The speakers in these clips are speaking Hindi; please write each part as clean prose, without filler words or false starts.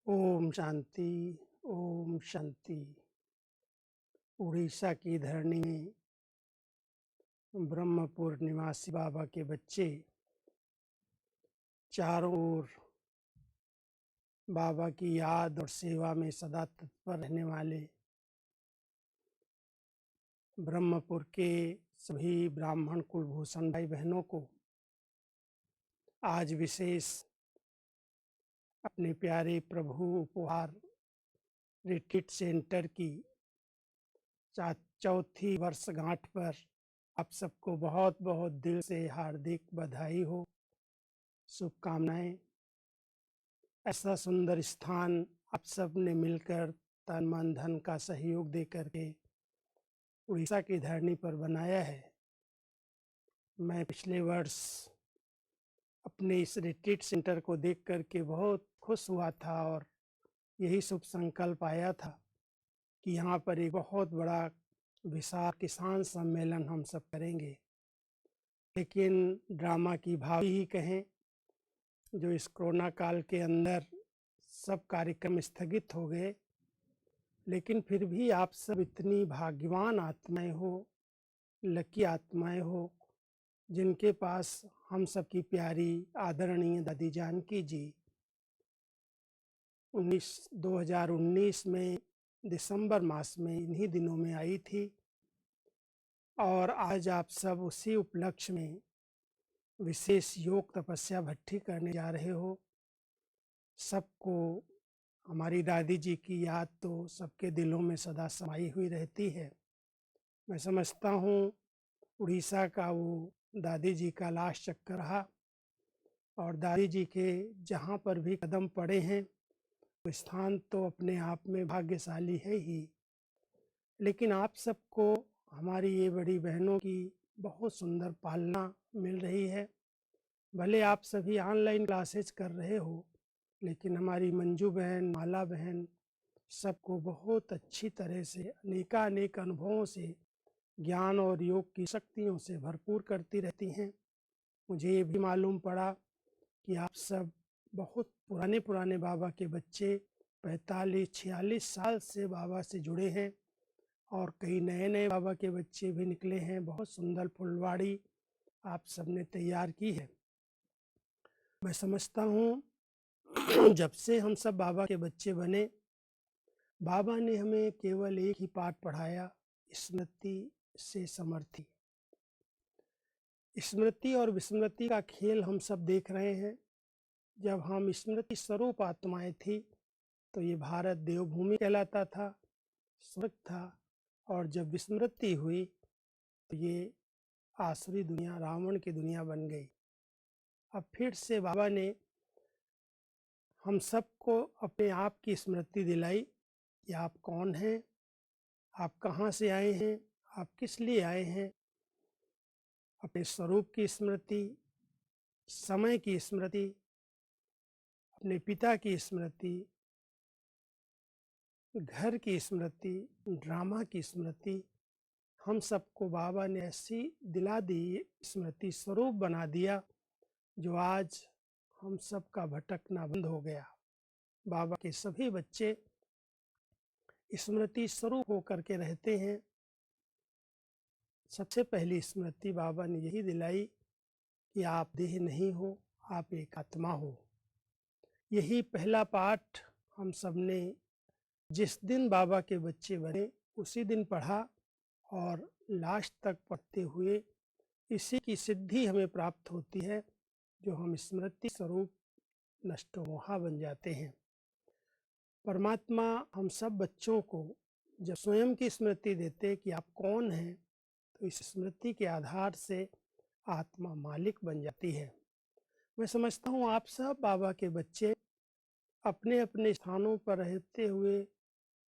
ओम शांति। ओम शांति। उड़ीसा की धरनी में ब्रह्मपुर निवासी बाबा के बच्चे चारों ओर बाबा की याद और सेवा में सदा तत्पर रहने वाले ब्रह्मपुर के सभी ब्राह्मण कुलभूषण भाई बहनों को आज विशेष अपने प्यारे प्रभु उपहार रिट्रीट सेंटर की चौथी वर्षगांठ पर आप सबको बहुत बहुत दिल से हार्दिक बधाई हो, शुभकामनाएं। ऐसा सुंदर स्थान आप सब ने मिलकर तन मन धन का सहयोग दे करके उड़ीसा की धरनी पर बनाया है। मैं पिछले वर्ष अपने इस रिट्रीट सेंटर को देख करके बहुत खुश हुआ था और यही शुभ संकल्प आया था कि यहाँ पर एक बहुत बड़ा विशाल किसान सम्मेलन हम सब करेंगे। लेकिन ड्रामा की भावी ही कहें, जो इस कोरोना काल के अंदर सब कार्यक्रम स्थगित हो गए, लेकिन फिर भी आप सब इतनी भाग्यवान आत्माएं हो, लकी आत्माएं हो, जिनके पास हम सब की प्यारी आदरणीय दादी जानकी जी 2019 में दिसंबर मास में इन्हीं दिनों में आई थी और आज आप सब उसी उपलक्ष्य में विशेष योग तपस्या भट्ठी करने जा रहे हो। सबको हमारी दादी जी की याद तो सबके दिलों में सदा समाई हुई रहती है। मैं समझता हूँ उड़ीसा का वो दादी जी का लास्ट चक्कर रहा और दादी जी के जहाँ पर भी कदम पड़े हैं वो स्थान तो अपने आप में भाग्यशाली है ही, लेकिन आप सबको हमारी ये बड़ी बहनों की बहुत सुंदर पालना मिल रही है। भले आप सभी ऑनलाइन क्लासेज कर रहे हो, लेकिन हमारी मंजू बहन, माला बहन सबको बहुत अच्छी तरह से अनेकानेक अनुभवों से, ज्ञान और योग की शक्तियों से भरपूर करती रहती हैं। मुझे ये भी मालूम पड़ा कि आप सब बहुत पुराने पुराने बाबा के बच्चे 45-46 साल से बाबा से जुड़े हैं और कई नए नए बाबा के बच्चे भी निकले हैं। बहुत सुंदर फुलवाड़ी आप सबने तैयार की है। मैं समझता हूँ जब से हम सब बाबा के बच्चे बने, बाबा ने हमें केवल एक ही पाठ पढ़ाया, स्मृति से समर्थी। स्मृति और विस्मृति का खेल हम सब देख रहे हैं। जब हम स्मृति स्वरूप आत्माएं थी तो ये भारत देवभूमि कहलाता था, स्वर्ग था, और जब विस्मृति हुई तो ये आसुरी दुनिया, रावण की दुनिया बन गई। अब फिर से बाबा ने हम सबको अपने आप की स्मृति दिलाई कि आप कौन हैं, आप कहाँ से आए हैं, आप किस लिए आए हैं। अपने स्वरूप की स्मृति, समय की स्मृति, अपने पिता की स्मृति, घर की स्मृति, ड्रामा की स्मृति, हम सबको बाबा ने ऐसी दिला दी, स्मृति स्वरूप बना दिया, जो आज हम सब का भटकना बंद हो गया। बाबा के सभी बच्चे स्मृति स्वरूप होकर के रहते हैं। सबसे पहली स्मृति बाबा ने यही दिलाई कि आप देह नहीं हो, आप एक आत्मा हो। यही पहला पाठ हम सब ने जिस दिन बाबा के बच्चे बने उसी दिन पढ़ा और लास्ट तक पढ़ते हुए इसी की सिद्धि हमें प्राप्त होती है, जो हम स्मृति स्वरूप नष्ट मोहा बन जाते हैं। परमात्मा हम सब बच्चों को जब स्वयं की स्मृति देते कि आप कौन हैं, तो इस स्मृति के आधार से आत्मा मालिक बन जाती है। मैं समझता हूँ आप सब बाबा के बच्चे अपने अपने स्थानों पर रहते हुए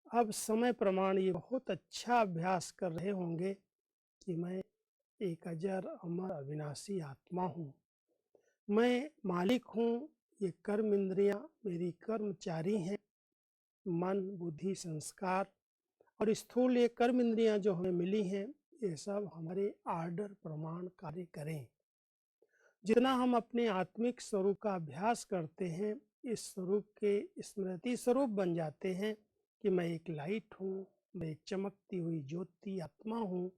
अब समय प्रमाण ये बहुत अच्छा अभ्यास कर रहे होंगे कि मैं एक अजर अमर अविनाशी आत्मा हूँ, मैं मालिक हूँ, ये कर्म इंद्रियां मेरी कर्मचारी हैं, मन, बुद्धि, संस्कार और स्थूल ये कर्म इंद्रियां जो हमें मिली हैं, ये सब हमारे आर्डर प्रमाण कार्य करें। जितना हम अपने आत्मिक स्वरूप का अभ्यास करते हैं, इस स्वरूप के स्मृति स्वरूप बन जाते हैं कि मैं एक लाइट हूँ, मैं एक चमकती हुई ज्योति आत्मा हूँ,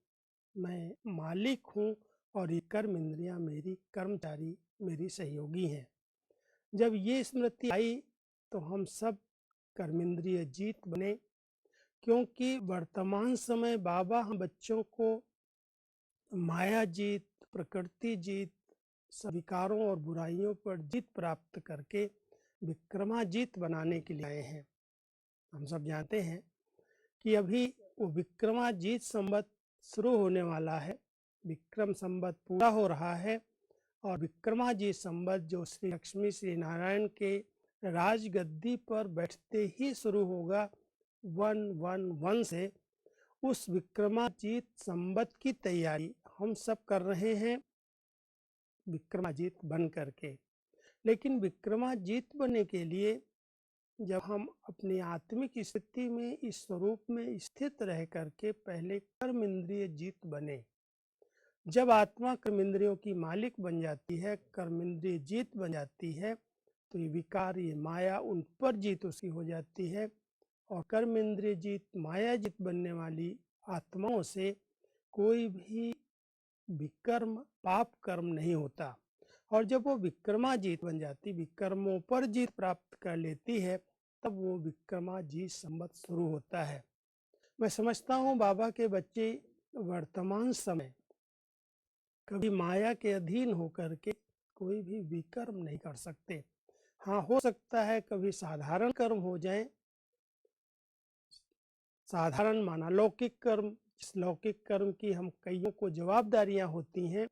मैं मालिक हूँ और ये कर्म इंद्रियाँ मेरी कर्मचारी, मेरी सहयोगी हैं। जब ये स्मृति आई तो हम सब कर्मेंद्रिय जीत बने, क्योंकि वर्तमान समय बाबा हम बच्चों को माया जीत, प्रकृति जीत, विकारों और बुराइयों पर जीत प्राप्त करके विक्रमाजीत बनाने के लिए आए हैं। हम सब जानते हैं कि अभी वो विक्रमाजीत संवत शुरू होने वाला है, विक्रम संवत पूरा हो रहा है और विक्रमाजीत संवत जो श्री लक्ष्मी श्री नारायण के राजगद्दी पर बैठते ही शुरू होगा 111 से, उस विक्रमाजीत संवत की तैयारी हम सब कर रहे हैं विक्रमाजीत बन करके। लेकिन विक्रमाजीत बनने के लिए जब हम अपनी आत्मिक स्थिति में इस स्वरूप में स्थित रह करके पहले कर्म इंद्रिय जीत बने। जब आत्मा कर्म इंद्रियों की मालिक बन जाती है, कर्म इंद्रिय जीत बन जाती है, तो ये विकार, ये माया, उन पर जीत उसकी हो जाती है और कर्म इंद्रिय जीत, माया जीत बनने वाली आत्माओं से कोई भी विकर्म, पाप कर्म नहीं होता। और जब वो विक्रमाजीत बन जाती, विकर्मों पर जीत प्राप्त कर लेती है, तब वो विक्रमाजीत संवत शुरू होता है। मैं समझता हूँ बाबा के बच्चे वर्तमान समय कभी माया के अधीन होकर के कोई भी विकर्म नहीं कर सकते। हाँ, हो सकता है कभी साधारण कर्म हो जाए, साधारण माना लौकिक कर्म, इस लौकिक कर्म की हम कईयों को जवाबदारियां होती हैं,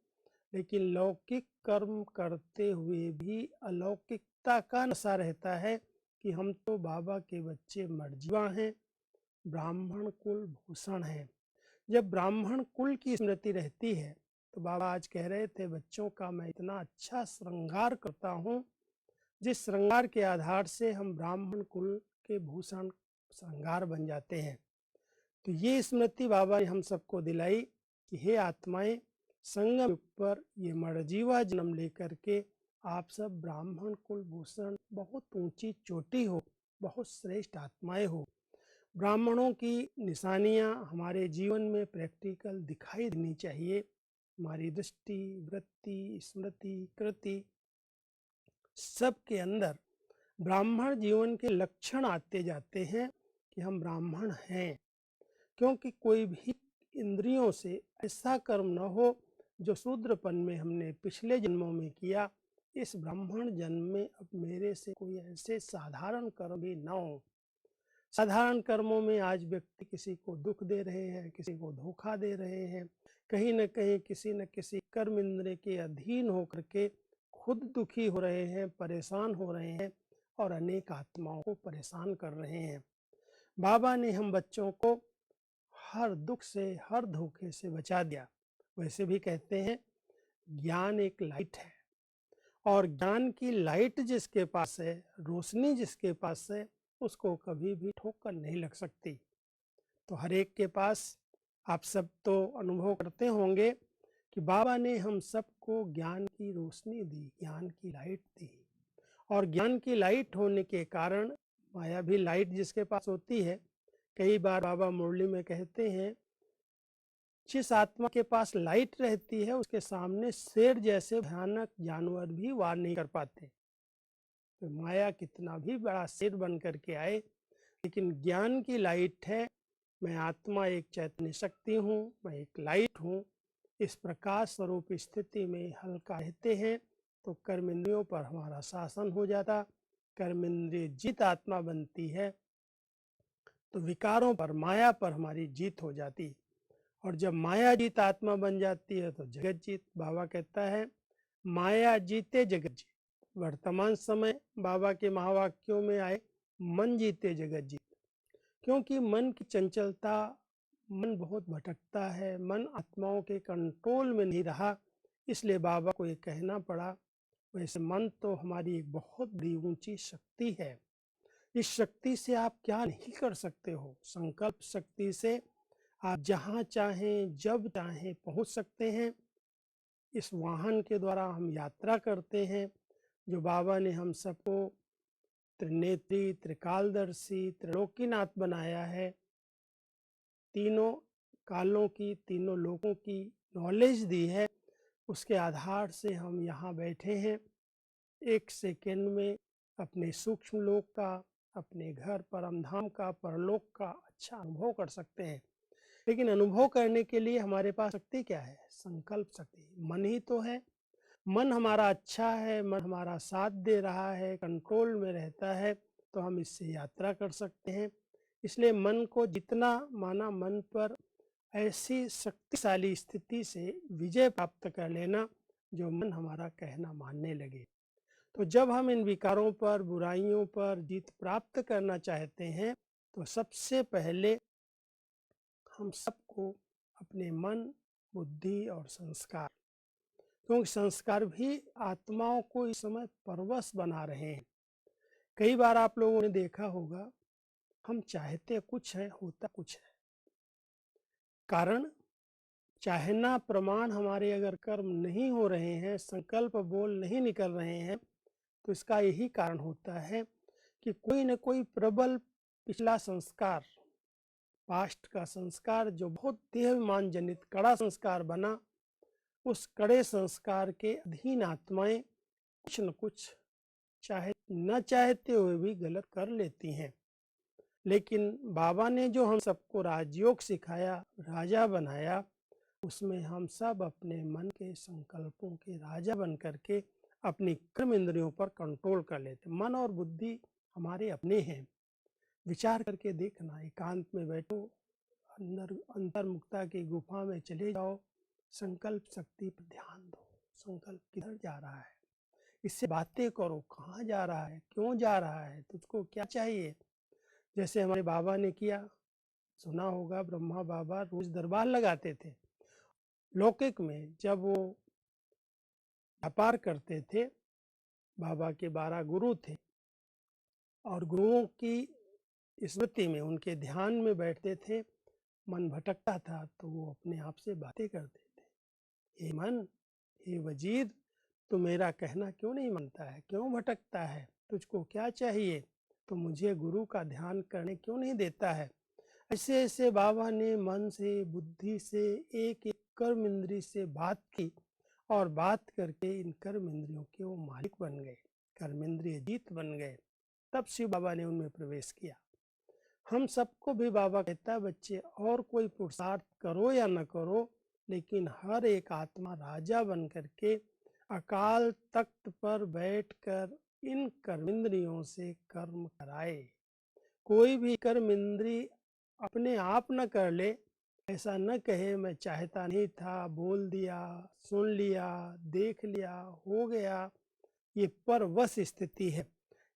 लेकिन लौकिक कर्म करते हुए भी अलौकिकता का नशा रहता है कि हम तो बाबा के बच्चे मर्जीवा हैं, ब्राह्मण कुल भूषण हैं। जब ब्राह्मण कुल की स्मृति रहती है तो बाबा आज कह रहे थे बच्चों का मैं इतना अच्छा श्रृंगार करता हूँ, जिस श्रृंगार के आधार से हम ब्राह्मण कुल के भूषण श्रृंगार बन जाते हैं। तो ये स्मृति बाबा ने हम सबको दिलाई कि हे आत्माएं, संगम युग पर ये मर्जीवा जन्म लेकर के आप सब ब्राह्मण कुल भूषण बहुत ऊंची चोटी हो, बहुत श्रेष्ठ आत्माएं हो। ब्राह्मणों की निशानियां हमारे जीवन में प्रैक्टिकल दिखाई देनी चाहिए। हमारी दृष्टि, वृत्ति, स्मृति, कृति सब के अंदर ब्राह्मण जीवन के लक्षण आते जाते हैं कि हम ब्राह्मण हैं, क्योंकि कोई भी इंद्रियों से ऐसा कर्म न हो जो शूद्रपन में हमने पिछले जन्मों में किया, इस ब्राह्मण जन्म में अब मेरे से कोई ऐसे साधारण कर्म भी न हो। साधारण कर्मों में आज व्यक्ति किसी को दुख दे रहे हैं, किसी को धोखा दे रहे हैं, कहीं न कहीं किसी न किसी कर्म इंद्रिय के अधीन होकर के खुद दुखी हो रहे हैं, परेशान हो रहे हैं और अनेक आत्माओं को परेशान कर रहे हैं। बाबा ने हम बच्चों को हर दुख से, हर धोखे से बचा दिया। वैसे भी कहते हैं ज्ञान एक लाइट है और ज्ञान की लाइट जिसके पास है, रोशनी जिसके पास है, उसको कभी भी ठोकर नहीं लग सकती। तो हर एक के पास, आप सब तो अनुभव करते होंगे कि बाबा ने हम सबको ज्ञान की रोशनी दी, ज्ञान की लाइट दी और ज्ञान की लाइट होने के कारण माया भी लाइट जिसके पास होती है। कई बार बाबा मुरली में कहते हैं जिस आत्मा के पास लाइट रहती है उसके सामने शेर जैसे भयानक जानवर भी वार नहीं कर पाते। तो माया कितना भी बड़ा शेर बन करके आए, लेकिन ज्ञान की लाइट है, मैं आत्मा एक चैतन्य शक्ति हूँ, मैं एक लाइट हूँ, इस प्रकाश स्वरूप स्थिति में हल्का रहते हैं तो कर्म इंद्रियों पर हमारा शासन हो जाता, कर्म इंद्रिय जीत आत्मा बनती है तो विकारों पर, माया पर हमारी जीत हो जाती। और जब माया जीत आत्मा बन जाती है तो जगत जीत। बाबा कहता है माया जीते जगत जीत। वर्तमान समय बाबा के महावाक्यों में आए मन जीते जगत जीत, क्योंकि मन की चंचलता, मन बहुत भटकता है, मन आत्माओं के कंट्रोल में नहीं रहा, इसलिए बाबा को ये कहना पड़ा। वैसे मन तो हमारी एक बहुत बड़ी ऊंची शक्ति है, इस शक्ति से आप क्या नहीं कर सकते हो। संकल्प शक्ति से आप जहाँ चाहें, जब चाहें पहुँच सकते हैं। इस वाहन के द्वारा हम यात्रा करते हैं जो बाबा ने हम सबको त्रिनेत्री, त्रिकालदर्शी, त्रिलोकीनाथ बनाया है। तीनों कालों की, तीनों लोकों की नॉलेज दी है। उसके आधार से हम यहाँ बैठे हैं। एक सेकंड में अपने सूक्ष्म लोक का, अपने घर परमधाम का, परलोक का अच्छा अनुभव कर सकते हैं। लेकिन अनुभव करने के लिए हमारे पास शक्ति क्या है? संकल्प शक्ति, मन ही तो है। मन हमारा अच्छा है, मन हमारा साथ दे रहा है, कंट्रोल में रहता है, तो हम इससे यात्रा कर सकते हैं। इसलिए मन को जितना माना, मन पर ऐसी शक्तिशाली स्थिति से विजय प्राप्त कर लेना जो मन हमारा कहना मानने लगे। तो जब हम इन विकारों पर, बुराइयों पर जीत प्राप्त करना चाहते हैं, तो सबसे पहले हम सबको अपने मन, बुद्धि और संस्कार, क्योंकि संस्कार भी आत्माओं को इस समय परवश बना रहे हैं। कई बार आप लोगों ने देखा होगा, हम चाहते कुछ है, होता कुछ है। कारण चाहना प्रमाण हमारे अगर कर्म नहीं हो रहे हैं, संकल्प बोल नहीं निकल रहे हैं, तो इसका यही कारण होता है कि कोई न कोई प्रबल पिछला संस्कार, पास्ट का संस्कार जो बहुत देहाभिमान जनित कड़ा संस्कार बना, उस कड़े संस्कार के अधीन आत्माएं कुछ न कुछ चाहे न चाहते हुए भी गलत कर लेती हैं। लेकिन बाबा ने जो हम सबको राजयोग सिखाया, राजा बनाया, उसमें हम सब अपने मन के संकल्पों के राजा बन करके अपनी कर्म इंद्रियों पर कंट्रोल कर लेते। मन और बुद्धि हमारे अपने हैं। विचार करके देखना, एकांत में बैठो, अंदर अंतर्मुक्ता की गुफा में चले जाओ, संकल्प शक्ति पर ध्यान दो। संकल्प किधर जा रहा है, इससे बातें करो, कहाँ जा रहा है, क्यों जा रहा है, तुझको क्या चाहिए। जैसे हमारे बाबा ने किया, सुना होगा, ब्रह्मा बाबा रोज दरबार लगाते थे। लौकिक में जब वो व्यापार करते थे, बाबा के 12 गुरु थे और गुरुओं की स्मृति में, उनके ध्यान में बैठते थे। मन भटकता था तो वो अपने आप से बातें करते थे, हे मन, हे वजीर, तू मेरा कहना क्यों नहीं मानता है, क्यों भटकता है, तुझको क्या चाहिए, तो मुझे गुरु का ध्यान करने क्यों नहीं देता है। ऐसे ऐसे बाबा ने मन से, बुद्धि से, एक एक कर्म इंद्री से बात की और बात करके इन कर्म इंद्रियों के वो मालिक बन गए, कर्म इंद्रिय जीत बन गए। तब शिव बाबा ने उनमें प्रवेश किया। हम सबको भी बाबा कहता है, बच्चे और कोई पुरुषार्थ करो या न करो, लेकिन हर एक आत्मा राजा बन करके अकाल तख्त पर बैठकर इन कर्मेंद्रियों से कर्म कराए। कोई भी कर्म इंद्री अपने आप न कर ले, ऐसा न कहे मैं चाहता नहीं था, बोल दिया, सुन लिया, देख लिया, हो गया, ये परवश स्थिति है।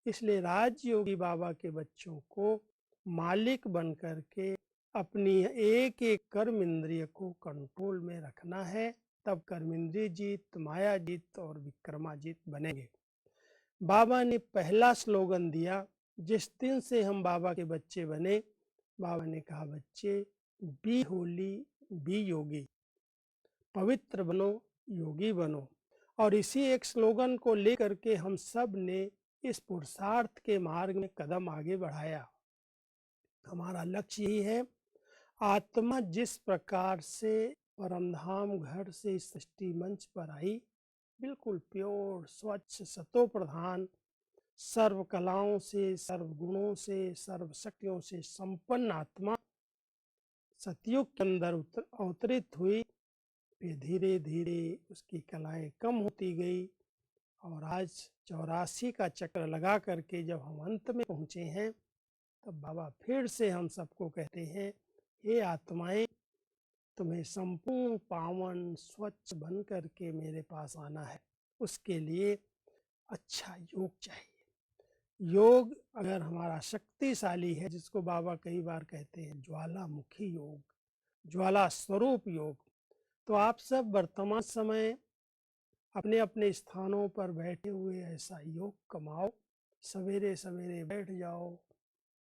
इसलिए राजयोगी बाबा के बच्चों को मालिक बन करके अपनी एक एक कर्म इंद्रिय को कंट्रोल में रखना है, तब कर्म इंद्रिय जीत, माया जीत और विक्रमा जीत बनेंगे। बाबा ने पहला स्लोगन दिया, जिस दिन से हम बाबा के बच्चे बने, बाबा ने कहा, बच्चे बी होली, बी योगी, पवित्र बनो, योगी बनो। और इसी एक स्लोगन को लेकर के हम सब ने इस पुरुषार्थ के मार्ग में कदम आगे बढ़ाया। हमारा लक्ष्य यही है, आत्मा जिस प्रकार से परमधाम घर से इस सृष्टि मंच पर आई, बिल्कुल प्योर, स्वच्छ, सतो प्रधान, सर्व कलाओं से, सर्व गुणों से, सर्व शक्तियों से संपन्न आत्मा सतयुग के अंदर अवतरित हुई। फिर धीरे धीरे उसकी कलाएं कम होती गई और आज 84 का चक्र लगा करके जब हम अंत में पहुँचे हैं, तब बाबा फिर से हम सबको कहते हैं, हे आत्माएं, तुम्हें संपूर्ण पावन स्वच्छ बन करके मेरे पास आना है। उसके लिए अच्छा योग चाहिए। योग अगर हमारा शक्तिशाली है, जिसको बाबा कई बार कहते हैं ज्वालामुखी योग, ज्वाला स्वरूप योग, तो आप सब वर्तमान समय अपने अपने स्थानों पर बैठे हुए ऐसा योग कमाओ। सवेरे सवेरे बैठ जाओ,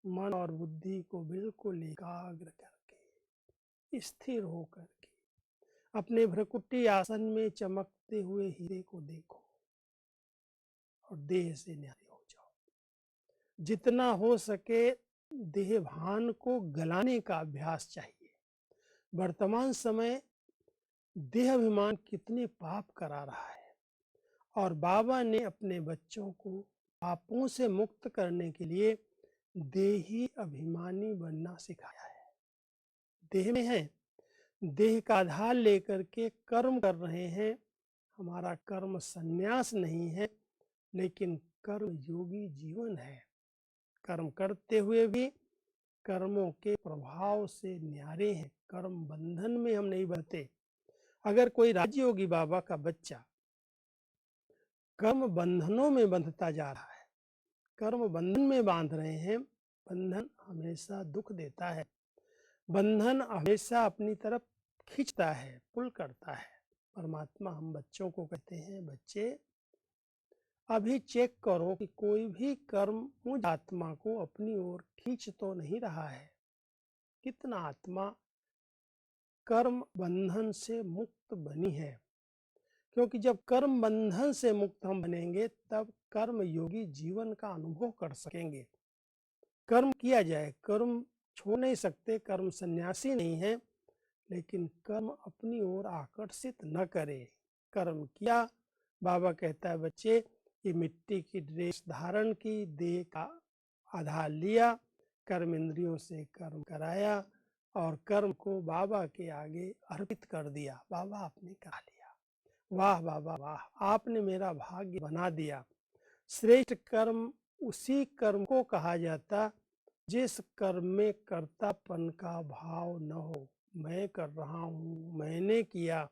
मन और बुद्धि को बिल्कुल एकाग्र करके, स्थिर हो करके अपने भ्रकुटी आसन में चमकते हुए हीरे को देखो और देह से न्यारे हो जाओ। जितना हो सके देह भान को गलाने का अभ्यास चाहिए। वर्तमान समय देह अभिमान कितने पाप करा रहा है, और बाबा ने अपने बच्चों को पापों से मुक्त करने के लिए देही अभिमानी बनना सिखाया है। देह में है, देह का आधार लेकर के कर्म कर रहे हैं। हमारा कर्म संन्यास नहीं है, लेकिन कर्म योगी जीवन है। कर्म करते हुए भी कर्मों के प्रभाव से न्यारे हैं। कर्म बंधन में हम नहीं बंधते। अगर कोई राजयोगी बाबा का बच्चा कर्म बंधनों में बंधता जा रहा है, कर्म बंधन में बांध रहे हैं, बंधन हमेशा दुख देता है। बंधन हमेशा अपनी तरफ खींचता है, पुल करता है। परमात्मा हम बच्चों को कहते हैं, बच्चे अभी चेक करो कि कोई भी कर्म मुझ आत्मा को अपनी ओर खींच तो नहीं रहा है। कितना आत्मा कर्म बंधन से मुक्त बनी है। क्योंकि जब कर्म बंधन से मुक्त हम बनेंगे, तब कर्म योगी जीवन का अनुभव कर सकेंगे। कर्म किया जाए, कर्म छोड़ नहीं सकते, कर्म सन्यासी नहीं है, लेकिन कर्म अपनी ओर आकर्षित न करे। कर्म किया, बाबा कहता है बच्चे ये मिट्टी की ड्रेस धारण की, देह का आधार लिया, कर्म इंद्रियों से कर्म कराया और कर्म को बाबा के आगे अर्पित कर दिया। बाबा आपने करा लिया, वाह बाबा वाह, आपने मेरा भाग्य बना दिया। श्रेष्ठ कर्म उसी कर्म को कहा जाता जिस कर्म में कर्तापन का भाव न हो। मैं कर रहा हूँ, मैंने किया।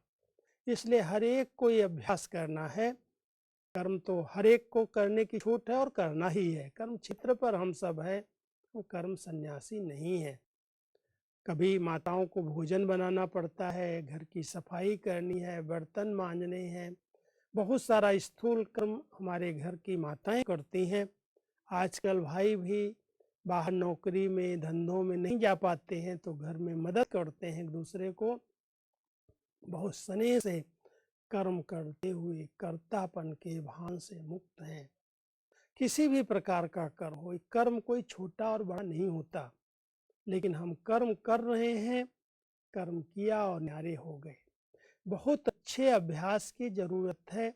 इसलिए हर एक को ये अभ्यास करना है। कर्म तो हर एक को करने की छूट है और करना ही है। कर्म क्षेत्र पर हम सब है, वो कर्म सन्यासी नहीं है। कभी माताओं को भोजन बनाना पड़ता है, घर की सफाई करनी है, बर्तन मांजने हैं, बहुत सारा स्थूल कर्म हमारे घर की माताएं करती हैं। आजकल भाई भी बाहर नौकरी में, धंधों में नहीं जा पाते हैं, तो घर में मदद करते हैं एक दूसरे को। बहुत स्नेह से कर्म करते हुए कर्तापन के भान से मुक्त हैं। किसी भी प्रकार का कर्म हो, कर्म कोई छोटा और बड़ा नहीं होता, लेकिन हम कर्म कर रहे हैं, कर्म किया और न्यारे हो गए। बहुत अच्छे अभ्यास की जरूरत है।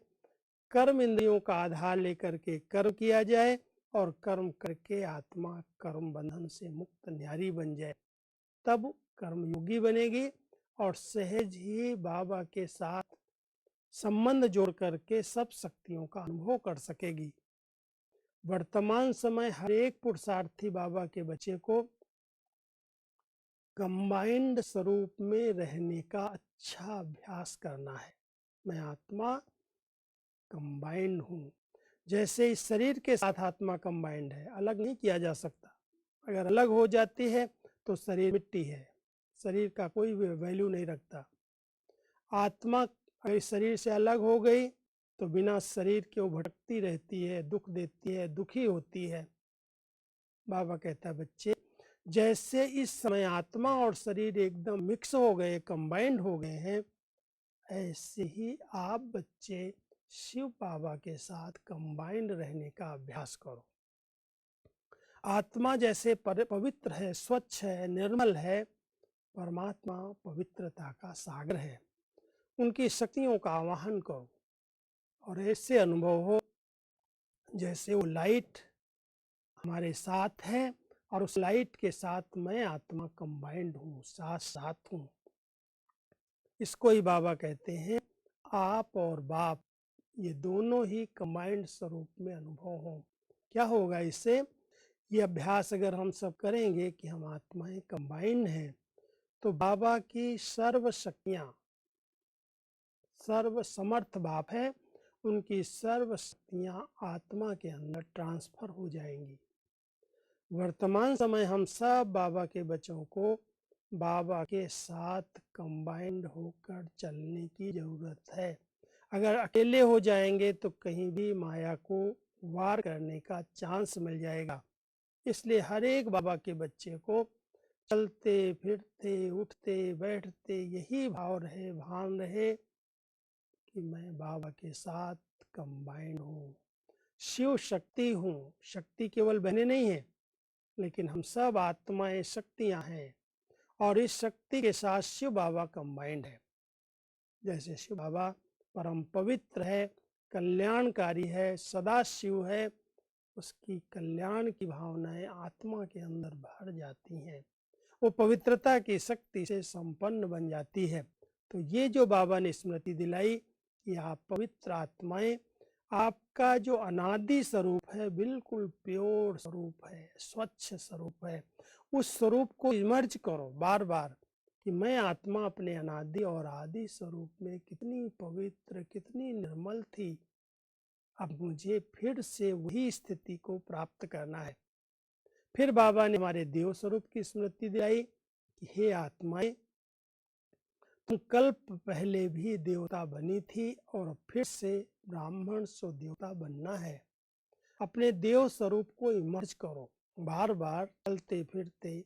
कर्म इंद्रियों का आधार लेकर के कर्म किया जाए और कर्म करके आत्मा कर्म बंधन से मुक्त न्यारी बन जाए, तब कर्मयोगी बनेगी और सहज ही बाबा के साथ संबंध जोड़ करके सब शक्तियों का अनुभव कर सकेगी। वर्तमान समय हर एक पुरुषार्थी बाबा के बच्चे को कंबाइंड स्वरूप में रहने का अच्छा अभ्यास करना है। मैं आत्मा कंबाइंड हूँ। जैसे इस शरीर के साथ आत्मा कंबाइंड है, अलग नहीं किया जा सकता। अगर अलग हो जाती है तो शरीर मिट्टी है, शरीर का कोई वैल्यू नहीं रखता। आत्मा अगर शरीर से अलग हो गई तो बिना शरीर के वो भटकती रहती है, दुख देती है, दुखी होती है। बाबा कहता है बच्चे, जैसे इस समय आत्मा और शरीर एकदम मिक्स हो गए, कंबाइंड हो गए हैं, ऐसे ही आप बच्चे शिव बाबा के साथ कंबाइंड रहने का अभ्यास करो। आत्मा जैसे पवित्र है, स्वच्छ है, निर्मल है, परमात्मा पवित्रता का सागर है। उनकी शक्तियों का आवाहन करो और ऐसे अनुभव हो जैसे वो लाइट हमारे साथ है और उस लाइट के साथ मैं आत्मा कंबाइंड हूँ, साथ साथ हूँ। इसको ही बाबा कहते हैं आप और बाप, ये दोनों ही कंबाइंड स्वरूप में अनुभव हो। क्या होगा इससे? ये अभ्यास अगर हम सब करेंगे कि हम आत्माएं कंबाइंड हैं, तो बाबा की सर्व शक्तियाँ, सर्व समर्थ बाप है, उनकी सर्व शक्तियाँ आत्मा के अंदर ट्रांसफर हो जाएंगी। वर्तमान समय हम सब बाबा के बच्चों को बाबा के साथ कंबाइंड होकर चलने की जरूरत है। अगर अकेले हो जाएंगे तो कहीं भी माया को वार करने का चांस मिल जाएगा। इसलिए हर एक बाबा के बच्चे को चलते फिरते उठते बैठते यही भाव रहे, भान रहे कि मैं बाबा के साथ कंबाइंड हूँ। शिव शक्ति हूँ, शक्ति केवल बहने नहीं है, लेकिन हम सब आत्माएं शक्तियां हैं और इस शक्ति के साथ शिव बाबा कंबाइंड है। जैसे शिव बाबा परम पवित्र है, कल्याणकारी है, सदा शिव है, उसकी कल्याण की भावनाएं आत्मा के अंदर भर जाती हैं, वो पवित्रता की शक्ति से संपन्न बन जाती है। तो ये जो बाबा ने स्मृति दिलाई कि आप पवित्र आत्माएं, आपका जो अनादि स्वरूप है बिल्कुल प्योर स्वरूप है, स्वच्छ स्वरूप है, उस स्वरूप को इमर्ज करो बार बार कि मैं आत्मा अपने अनादि और आदि स्वरूप में कितनी पवित्र, कितनी निर्मल थी, अब मुझे फिर से वही स्थिति को प्राप्त करना है। फिर बाबा ने हमारे देव स्वरूप की स्मृति दिलाई कि हे आत्माएं, तुम कल्प पहले भी देवता बनी थी और फिर से ब्राह्मण सो देवता बनना है। अपने देव स्वरूप को इमर्ज करो, बार बार चलते फिरते।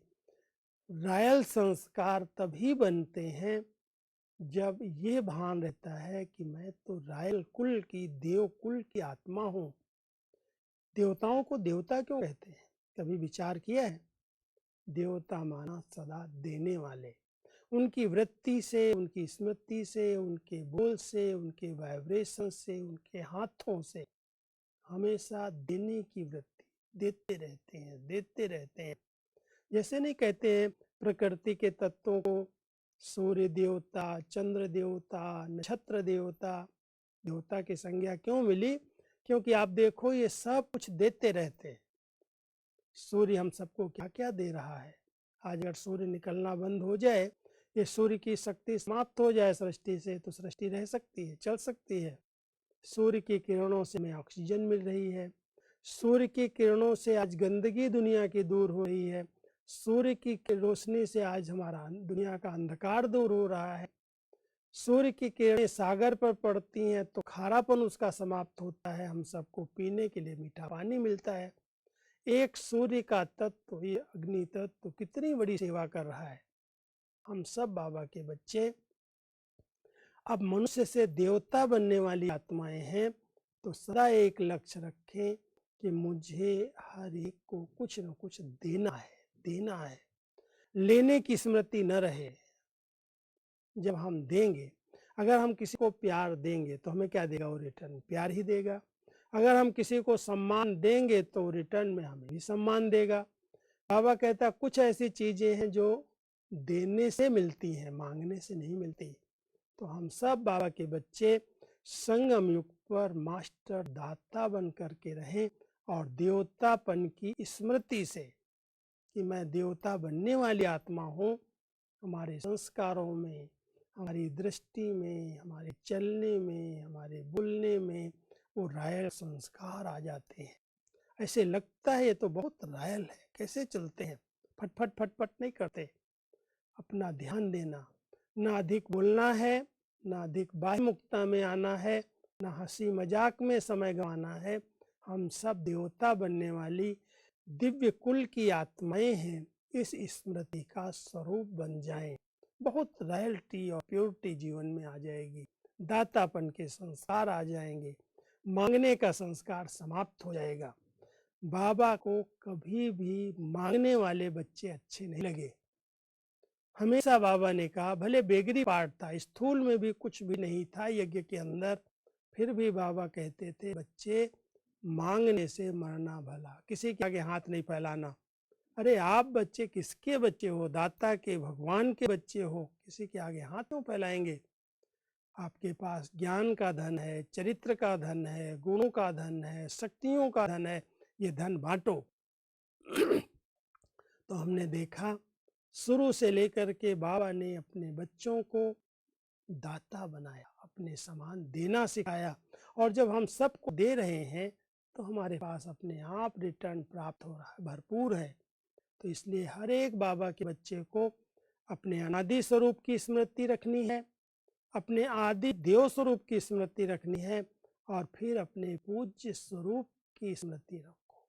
रॉयल संस्कार तभी बनते हैं जब ये भान रहता है कि मैं तो रॉयल कुल की, देव कुल की आत्मा हूँ। देवताओं को देवता क्यों कहते हैं, कभी विचार किया है? देवता माना सदा देने वाले, उनकी वृत्ति से, उनकी स्मृति से, उनके बोल से, उनके वाइब्रेशन से, उनके हाथों से हमेशा देने की वृत्ति, देते रहते हैं, देते रहते हैं। जैसे नहीं कहते हैं प्रकृति के तत्वों को सूर्य देवता, चंद्र देवता, नक्षत्र देवता, देवता की संज्ञा क्यों मिली? क्योंकि आप देखो ये सब कुछ देते रहते हैं। सूर्य हम सबको क्या क्या दे रहा है। आज अगर सूर्य निकलना बंद हो जाए, ये सूर्य की शक्ति समाप्त हो जाए सृष्टि से, तो सृष्टि रह सकती है, चल सकती है। सूर्य की किरणों से हमें ऑक्सीजन मिल रही है, सूर्य की किरणों से आज गंदगी दुनिया की दूर हो रही है, सूर्य की रोशनी से आज हमारा दुनिया का अंधकार दूर हो रहा है। सूर्य की किरणें सागर पर पड़ती हैं तो खारापन उसका समाप्त होता है, हम सबको पीने के लिए मीठा पानी मिलता है। एक सूर्य का तत्व, ये अग्नि तत्व कितनी बड़ी सेवा कर रहा है। हम सब बाबा के बच्चे अब मनुष्य से देवता बनने वाली आत्माएं हैं, तो सदा एक लक्ष्य रखें कि मुझे हर एक को कुछ न कुछ देना है, देना है। लेने की स्मृति न रहे। जब हम देंगे, अगर हम किसी को प्यार देंगे तो हमें क्या देगा? वो रिटर्न प्यार ही देगा। अगर हम किसी को सम्मान देंगे तो रिटर्न में हमें भी सम्मान देगा। बाबा कहता कुछ ऐसी चीजें हैं जो देने से मिलती हैं, मांगने से नहीं मिलती। तो हम सब बाबा के बच्चे संगम युग पर मास्टर दाता बन करके रहें और देवतापन की स्मृति से कि मैं देवता बनने वाली आत्मा हूँ, हमारे संस्कारों में, हमारी दृष्टि में, हमारे चलने में, हमारे बोलने में वो रॉयल संस्कार आ जाते हैं। ऐसे लगता है ये तो बहुत रॉयल है, कैसे चलते हैं, फटफट फटफट नहीं करते। अपना ध्यान देना, ना अधिक बोलना है, ना अधिक बाह्य मुक्ता में आना है, ना हंसी मजाक में समय गंवाना है। हम सब देवता बनने वाली दिव्य कुल की आत्माएं हैं, इस स्मृति का स्वरूप बन जाएं। बहुत रॉयल्टी और प्योरिटी जीवन में आ जाएगी, दातापन के संस्कार आ जाएंगे, मांगने का संस्कार समाप्त हो जाएगा। बाबा को कभी भी मांगने वाले बच्चे अच्छे नहीं लगे। हमेशा बाबा ने कहा, भले बेगरी पार्ट था, स्थूल में भी कुछ भी नहीं था यज्ञ के अंदर, फिर भी बाबा कहते थे बच्चे मांगने से मरना भला, किसी के आगे हाथ नहीं फैलाना। अरे आप बच्चे किसके बच्चे हो? दाता के, भगवान के बच्चे हो, किसी के आगे हाथ क्यों फैलाएंगे? आपके पास ज्ञान का धन है, चरित्र का धन है, गुणों का धन है, शक्तियों का धन है, ये धन बांटो। तो हमने देखा शुरू से लेकर के बाबा ने अपने बच्चों को दाता बनाया, अपने समान देना सिखाया, और जब हम सबको दे रहे हैं तो हमारे पास अपने आप रिटर्न प्राप्त हो रहा है, भरपूर है। तो इसलिए हर एक बाबा के बच्चे को अपने अनादि स्वरूप की स्मृति रखनी है, अपने आदि देव स्वरूप की स्मृति रखनी है, और फिर अपने पूज्य स्वरूप की स्मृति रखो।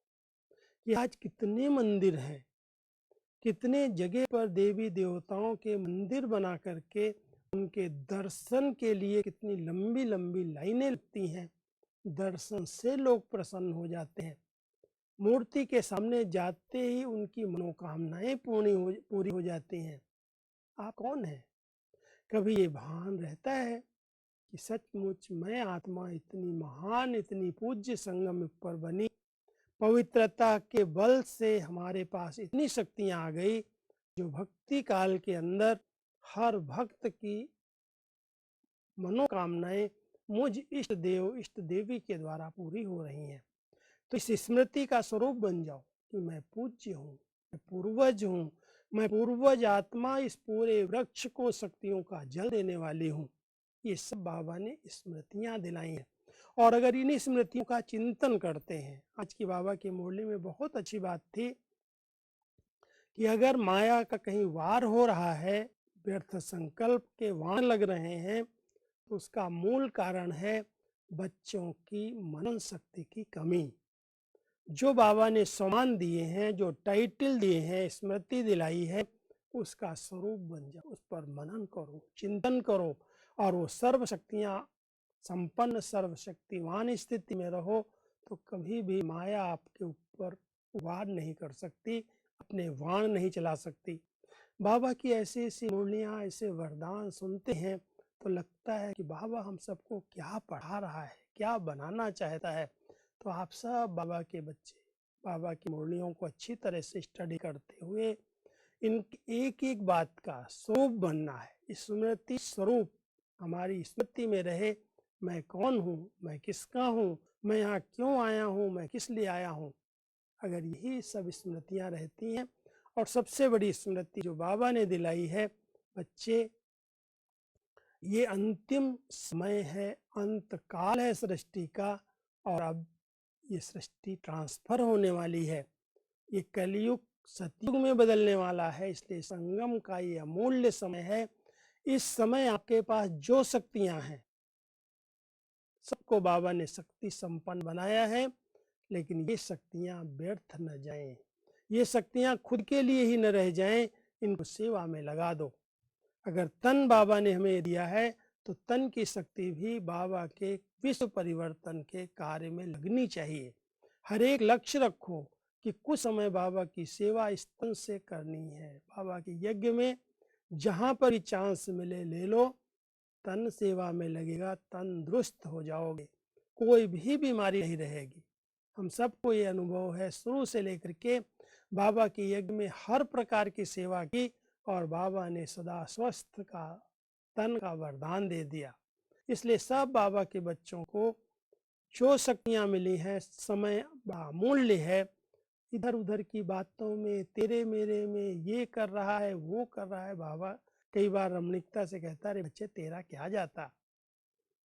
कि आज कितने मंदिर हैं, कितने जगह पर देवी देवताओं के मंदिर बना करके उनके दर्शन के लिए कितनी लंबी लंबी लाइनें लगती हैं, दर्शन से लोग प्रसन्न हो जाते हैं। मूर्ति के सामने जाते ही उनकी मनोकामनाएं पूरी हो जाती हैं। आप कौन हैं? कभी ये भान रहता है कि सचमुच मैं आत्मा इतनी महान, इतनी पूज्य संगम पर बनी, पवित्रता के बल से हमारे पास इतनी शक्तियां आ गई जो भक्ति काल के अंदर हर भक्त की मनोकामनाएं मुझ इष्ट देव इष्ट देवी के द्वारा पूरी हो रही हैं। तो इस स्मृति का स्वरूप बन जाओ कि मैं पूज्य हूँ, मैं पूर्वज हूँ, मैं पूर्वज आत्मा इस पूरे वृक्ष को शक्तियों का जल देने वाली हूँ। ये सब बाबा ने स्मृतियां दिलाई हैं। और अगर इन्हीं स्मृतियों का चिंतन करते हैं, आज की बाबा की मुरली में बहुत अच्छी बात थी कि अगर माया का कहीं वार हो रहा है, व्यर्थ संकल्प के वाण लग रहे हैं, तो उसका मूल कारण है बच्चों की मनन शक्ति की कमी। जो बाबा ने सम्मान दिए हैं, जो टाइटल दिए हैं, स्मृति दिलाई है, उसका स्वरूप बन जाओ, उस पर मनन करो, चिंतन करो और वो सर्व शक्तियाँ संपन्न सर्वशक्तिवान स्थिति में रहो, तो कभी भी माया आपके ऊपर वार नहीं कर सकती, अपने वाण नहीं चला सकती। बाबा की ऐसी ऐसी मुरलियाँ, ऐसे वरदान सुनते हैं तो लगता है कि बाबा हम सबको क्या पढ़ा रहा है, क्या बनाना चाहता है। तो आप सब बाबा के बच्चे बाबा की मुरलियों को अच्छी तरह से स्टडी करते हुए इन एक एक बात का स्वरूप बनना है। स्मृति स्वरूप हमारी स्मृति में रहे, मैं कौन हूँ, मैं किसका हूँ, मैं यहाँ क्यों आया हूँ, मैं किस लिए आया हूँ। अगर यही सब स्मृतियाँ रहती हैं, और सबसे बड़ी स्मृति जो बाबा ने दिलाई है, बच्चे ये अंतिम समय है, अंत काल है सृष्टि का, और अब ये सृष्टि ट्रांसफर होने वाली है। ये कलयुग सतयुग में बदलने वाला है, इसलिए संगम का ये अमूल्य समय है। इस समय आपके पास जो शक्तियां हैं, सबको बाबा ने शक्ति संपन्न बनाया है, लेकिन ये शक्तियां व्यर्थ न जाएं, ये शक्तियां खुद के लिए ही न रह जाएं, इनको सेवा में लगा दो। अगर तन बाबा ने हमें दिया है, तो तन की शक्ति भी बाबा के विश्व परिवर्तन के कार्य में लगनी चाहिए। हर एक लक्ष्य रखो कि कुछ समय बाबा की सेवा इस तन से करनी है। बाबा के यज्ञ में जहाँ पर भी चांस मिले ले लो, तन सेवा में लगेगा, तंदुरुस्त हो जाओगे, कोई भी बीमारी नहीं रहेगी। हम सबको ये अनुभव है, शुरू से लेकर के बाबा के यज्ञ में हर प्रकार की सेवा की, और बाबा ने सदा स्वस्थ का तन का वरदान दे दिया। इसलिए सब बाबा के बच्चों को जो शक्तियाँ मिली हैं, समय अमूल्य है। इधर उधर की बातों में, तेरे मेरे में, ये कर रहा है वो कर रहा है, बाबा कई बार रमणीकता से कहता, अरे बच्चे तेरा क्या जाता,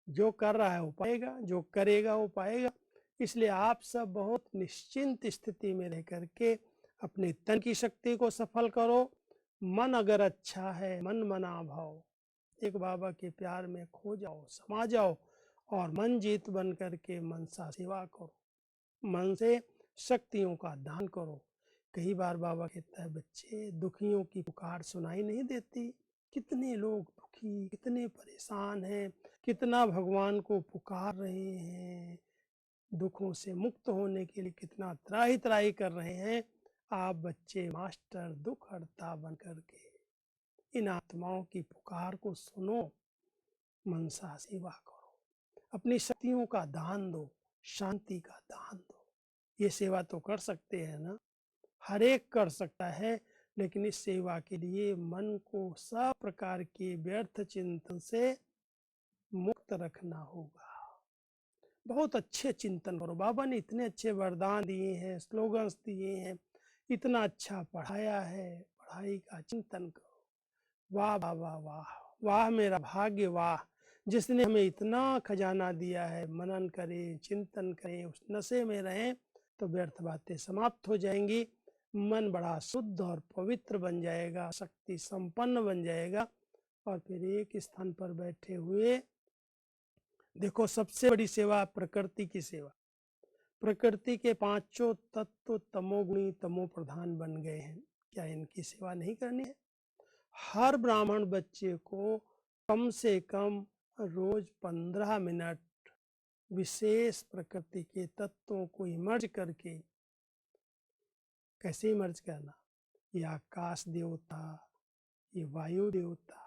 जो कर रहा है वो पाएगा, जो करेगा वो पाएगा। इसलिए आप सब बहुत निश्चिंत स्थिति में रह करके अपने तन की शक्ति को सफल करो। मन अगर अच्छा है, मन मना भाव, एक बाबा के प्यार में खो जाओ, समा जाओ, और मन जीत बन करके मनसा सेवा करो, मन से शक्तियों का दान करो। कई बार बाबा कहता है, बच्चे दुखियों की पुकार सुनाई नहीं देती, कितने लोग दुखी, कितने परेशान हैं, कितना भगवान को पुकार रहे हैं, दुखों से मुक्त होने के लिए कितना त्राही त्राही कर रहे हैं। आप बच्चे मास्टर दुख हरता बन करके इन आत्माओं की पुकार को सुनो, मनसा सेवा करो, अपनी शक्तियों का दान दो, शांति का दान दो। ये सेवा तो कर सकते हैं ना, हर एक कर सकता है, लेकिन इस सेवा के लिए मन को सब प्रकार के व्यर्थ चिंतन से मुक्त रखना होगा। बहुत अच्छे चिंतन करो, बाबा ने इतने अच्छे वरदान दिए हैं, स्लोगन्स दिए हैं, इतना अच्छा पढ़ाया है, पढ़ाई का चिंतन करो। वाह बाबा वाह, वाह मेरा भाग्य वाह, जिसने हमें इतना खजाना दिया है। मनन करें, चिंतन करें, उस नशे में रहें, तो व्यर्थ बातें समाप्त हो जाएंगी, मन बड़ा शुद्ध और पवित्र बन जाएगा, शक्ति संपन्न बन जाएगा, और फिर एक स्थान पर बैठे हुए देखो, सबसे बड़ी सेवा प्रकृति की सेवा। प्रकृति के पांचों तत्व तमोगुणी तमो प्रधान बन गए हैं, क्या इनकी सेवा नहीं करनी है? हर ब्राह्मण बच्चे को कम से कम रोज 15 मिनट विशेष प्रकृति के तत्वों को इमर्ज करके, कैसे इमर्ज करना, ये आकाश देवता, ये वायु देवता,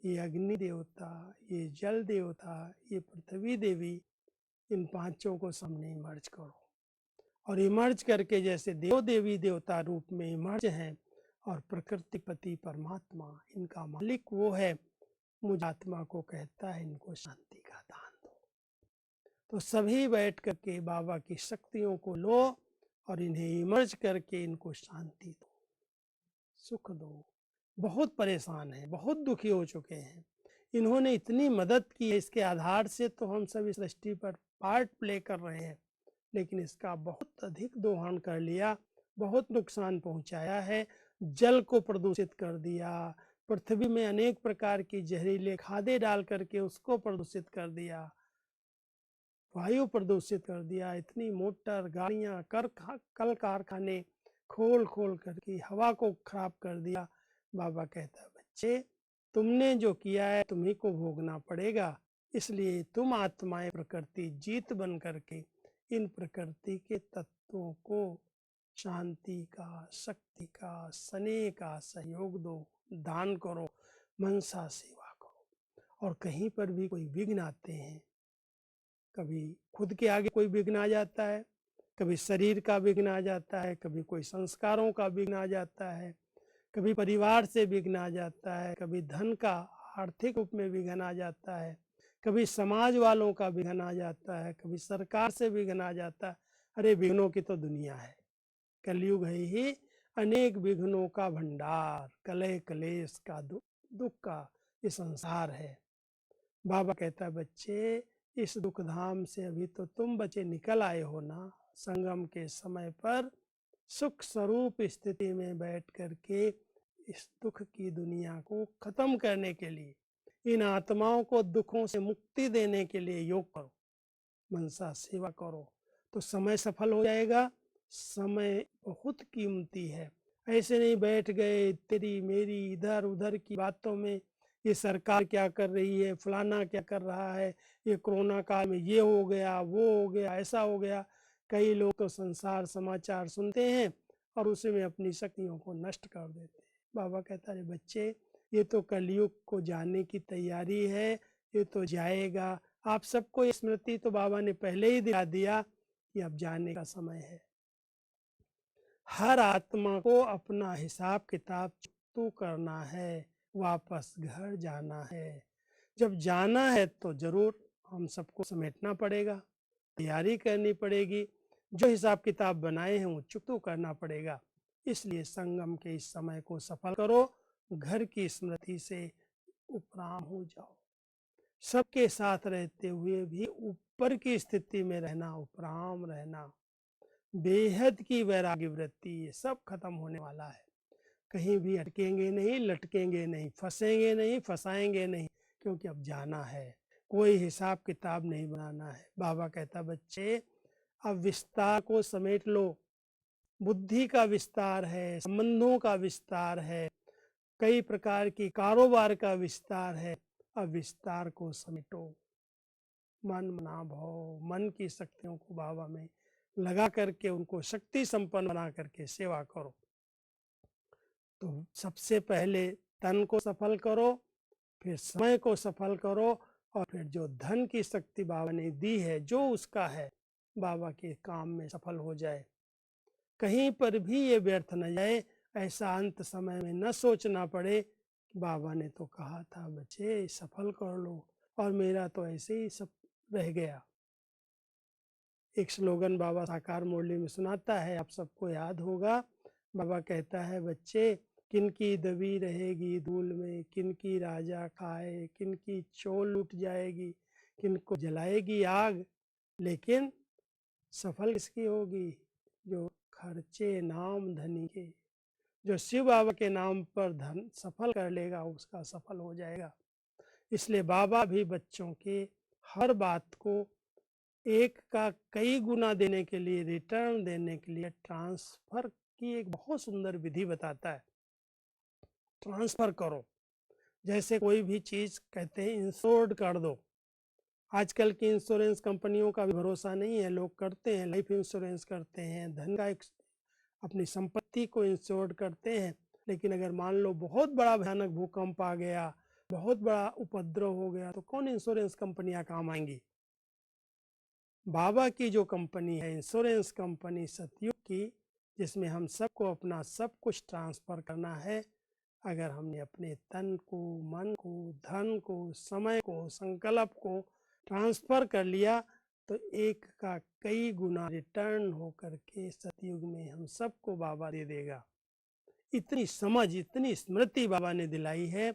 ये अग्नि देवता, ये जल देवता, ये पृथ्वी देवी, इन पांचों को सामने इमर्ज करो। और इमर्ज करके जैसे देव देवी देवता रूप में इमर्ज हैं, और प्रकृति पति परमात्मा इनका मालिक वो है, मुझ आत्मा को कहता है इनको शांति का दान दो। तो सभी बैठ करके बाबा की शक्तियों को लो और इन्हें इमर्ज करके इनको शांति दो, सुख दो। बहुत परेशान हैं, बहुत दुखी हो चुके हैं, इन्होंने इतनी मदद की है, इसके आधार से तो हम सब इस सृष्टि पर पार्ट प्ले कर रहे हैं, लेकिन इसका बहुत अधिक दोहन कर लिया, बहुत नुकसान पहुंचाया है। जल को प्रदूषित कर दिया, पृथ्वी में अनेक प्रकार की जहरीले खादें डाल करके उसको प्रदूषित कर दिया, वायु प्रदूषित कर दिया, इतनी मोटर गाड़ियां कल कारखाने खोल खोल करके हवा को खराब कर दिया। बाबा कहता है बच्चे तुमने जो किया है तुम्ही को भोगना पड़ेगा, इसलिए तुम आत्माएं प्रकृति जीत बन करके इन प्रकृति के तत्वों को शांति का, शक्ति का, स्नेह का सहयोग दो, दान करो, मनसा सेवा करो। और कहीं पर भी कोई विघ्न आते हैं, कभी खुद के आगे कोई विघ्न आ जाता है, कभी शरीर का विघ्न आ जाता है, कभी कोई संस्कारों का विघ्न आ जाता है, कभी परिवार से विघ्न आ जाता है, कभी धन का आर्थिक रूप में विघ्न आ जाता है, कभी समाज वालों का विघ्न आ जाता है, कभी सरकार से विघ्न आ जाता है। अरे विघ्नों की तो दुनिया है, कलयुग है ही अनेक विघ्नों का भंडार, कलह कलेश का दुख का ये संसार है। बाबा कहता है बच्चे इस दुख धाम से अभी तो तुम बच्चे निकल आए हो ना, संगम के समय पर सुख स्वरूप स्थिति में बैठ करके इस दुख की दुनिया को खत्म करने के लिए, इन आत्माओं को दुखों से मुक्ति देने के लिए योग करो, मनसा सेवा करो, तो समय सफल हो जाएगा। समय बहुत कीमती है, ऐसे नहीं बैठ गए तेरी मेरी इधर उधर की बातों में, ये सरकार क्या कर रही है, फलाना क्या कर रहा है, ये कोरोना काल में ये हो गया, वो हो गया, ऐसा हो गया। कई लोग तो संसार समाचार सुनते हैं और उसी में अपनी शक्तियों को नष्ट कर देते हैं। बाबा कहता है बच्चे ये तो कलयुग को जाने की तैयारी है, ये तो जाएगा। आप सबको स्मृति तो बाबा ने पहले ही दिला दिया कि अब जाने का समय है। हर आत्मा को अपना हिसाब किताब चुकता करना है, वापस घर जाना है। जब जाना है तो जरूर हम सबको समेटना पड़ेगा, तैयारी करनी पड़ेगी, जो हिसाब किताब बनाए हैं वो चुकता करना पड़ेगा। इसलिए संगम के इस समय को सफल करो, घर की स्मृति से उपराम हो जाओ। सबके साथ रहते हुए भी ऊपर की स्थिति में रहना, उपराम रहना, बेहद की वैराग्य वृत्ति, ये सब खत्म होने वाला है। कहीं भी अटकेंगे नहीं, लटकेंगे नहीं, फंसेंगे नहीं, फंसाएंगे नहीं, क्योंकि अब जाना है, कोई हिसाब किताब नहीं बनाना है। बाबा कहता बच्चे अब विस्तार को समेट लो, बुद्धि का विस्तार है, संबंधों का विस्तार है, कई प्रकार की कारोबार का विस्तार है। अब विस्तार को समेटो, मन मना भाव, मन की शक्तियों को बाबा में लगा करके उनको शक्ति संपन्न बना करके सेवा करो। तो सबसे पहले तन को सफल करो, फिर समय को सफल करो, और फिर जो धन की शक्ति बाबा ने दी है, जो उसका है, बाबा के काम में सफल हो जाए, कहीं पर भी ये व्यर्थ न जाए। ऐसा अंत समय में न सोचना पड़े कि बाबा ने तो कहा था बच्चे सफल कर लो और मेरा तो ऐसे ही सब रह गया। एक स्लोगन बाबा साकार मुरली में सुनाता है, आप सबको याद होगा। बाबा कहता है बच्चे किनकी दबी रहेगी धूल में, किनकी राजा खाए, किनकी चोल लूट जाएगी, किनको जलाएगी आग, लेकिन सफल किसकी होगी? जो खर्चे नाम धनी के, जो शिव बाबा के नाम पर धन सफल कर लेगा उसका सफल हो जाएगा। इसलिए बाबा भी बच्चों के हर बात को एक का कई गुना देने के लिए, रिटर्न देने के लिए ट्रांसफर की एक बहुत सुंदर विधि बताता है। ट्रांसफर करो, जैसे कोई भी चीज कहते हैं इंश्योर्ड कर दो, आजकल की इंश्योरेंस कंपनियों का भी भरोसा नहीं है। लोग करते हैं, लाइफ इंश्योरेंस करते हैं, धन का अपनी संपत्ति को इंश्योर्ड करते हैं, लेकिन अगर मान लो बहुत बड़ा भयानक भूकंप आ गया, बहुत बड़ा उपद्रव हो गया, तो कौन इंश्योरेंस कंपनियां काम आएंगी? बाबा की जो कंपनी है इंश्योरेंस कंपनी सतयुग की, जिसमें हम सबको अपना सब कुछ ट्रांसफ़र करना है, अगर हमने अपने तन को, मन को, धन को, समय को, संकल्प को ट्रांसफ़र कर लिया, तो एक का कई गुना रिटर्न होकर के सतयुग में हम सबको बाबा दे देगा। इतनी समझ, इतनी स्मृति बाबा ने दिलाई है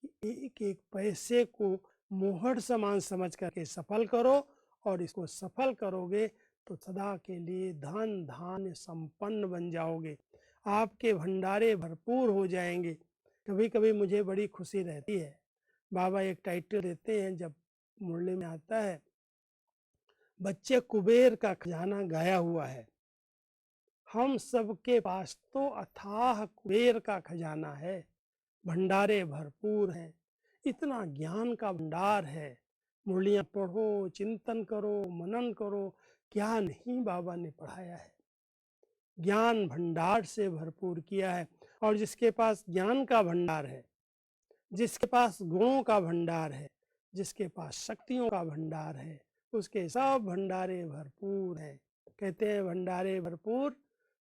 कि एक एक पैसे को मोहर समान समझ करके सफल करो, और इसको सफल करोगे तो सदा के लिए धन धान्य संपन्न बन जाओगे, आपके भंडारे भरपूर हो जाएंगे। कभी कभी मुझे बड़ी खुशी रहती है, बाबा एक टाइटल देते हैं जब मुरली में आता है, बच्चे कुबेर का खजाना गाया हुआ है। हम सबके पास तो अथाह कुबेर का खजाना है, भंडारे भरपूर हैं, इतना ज्ञान का भंडार है। मुरलियाँ पढ़ो, चिंतन करो, मनन करो, क्या नहीं बाबा ने पढ़ाया है, ज्ञान भंडार से भरपूर किया है। और जिसके पास ज्ञान का भंडार है, जिसके पास गुणों का भंडार है, जिसके पास शक्तियों का भंडार है, उसके सब भंडारे भरपूर हैं। कहते हैं भंडारे भरपूर,